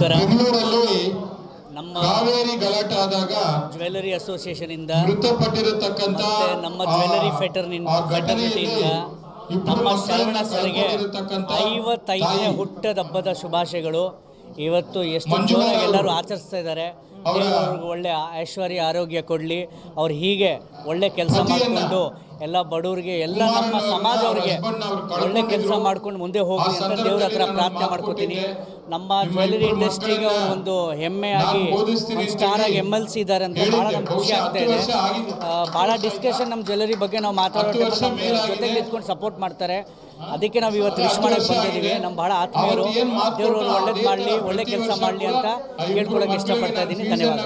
ನಮಸ್ಕಾರ. ಬೆಂಗಳೂರಲ್ಲಿ ನಮ್ಮ ಕಾವೇರಿ ಗಲಾಟೆ ಆದಾಗ ಜ್ಯುವೆಲ್ಲರಿ ಅಸೋಸಿಯೇಷನಿಂದ ಮೃತಪಟ್ಟಿರತಕ್ಕಂತ ನಮ್ಮ ಜ್ಯುವೆಲ್ಲರಿ ಫೆಟರ್ನಿಟಿಯಿಂದ ನಮ್ಮ ಶರಣ ಸರ್ಗೆ 55ನೇ ಹುಟ್ಟದಬ್ಬದ ಶುಭಾಶಯಗಳು. ಇವತ್ತು ಎಷ್ಟು ಜೋರಾಗಿ ಎಲ್ಲರೂ ಆಚರಿಸ್ತಾ ಇದ್ದಾರೆ. ದೇವರಿಗೆ ಒಳ್ಳೆ ಐಶ್ವರ್ಯ ಆರೋಗ್ಯ ಕೊಡಲಿ. ಅವ್ರು ಹೀಗೆ ಒಳ್ಳೆ ಕೆಲಸ ಮಾಡಿಕೊಂಡು ಎಲ್ಲ ಬಡವರಿಗೆ ಎಲ್ಲ ನಮ್ಮ ಸಮಾಜವ್ರಿಗೆ ಒಳ್ಳೆ ಕೆಲಸ ಮಾಡ್ಕೊಂಡು ಮುಂದೆ ಹೋಗಲಿ ಅಂತ ದೇವ್ರ ಹತ್ರ ಪ್ರಾರ್ಥನೆ ಮಾಡ್ಕೋತೀನಿ. ನಮ್ಮ ಜ್ಯುವೆಲ್ಲರಿ ಇಂಡಸ್ಟ್ರಿಗೆ ಒಂದು ಹೆಮ್ಮೆಯಾಗಿ ಒಂದು ಸ್ಟಾರ್ ಆಗಿ MLC ಇದ್ದಾರೆ ಅಂತ ಭಾಳ ನಮ್ಗೆ ಖುಷಿ ಆಗ್ತಾ ಇದೆ. ಭಾಳ ಡಿಸ್ಕಷನ್ ನಮ್ಮ ಜ್ಯುವೆಲ್ಲರಿ ಬಗ್ಗೆ ನಾವು ಮಾತಾಡೋ ಜೊತೆಗೆ ನಿಂತ್ಕೊಂಡು ಸಪೋರ್ಟ್ ಮಾಡ್ತಾರೆ. ಅದಕ್ಕೆ ನಾವು ಇವತ್ತು ವಿಶ್ ಮಾಡೋಕ್ಕೆ ಬಂದಿದ್ದೀವಿ. ನಮ್ಮ ಭಾಳ ಆತ್ಮೀಯರು. ದೇವರು ಒಳ್ಳೇದು ಮಾಡಲಿ, ಒಳ್ಳೆ ಕೆಲಸ ಮಾಡಲಿ ಅಂತ ಕೇಳ್ಕೊಳ್ಳೋಕೆ ಇಷ್ಟಪಡ್ತಾ ಇದ್ದೀನಿ. ಧನ್ಯವಾದ.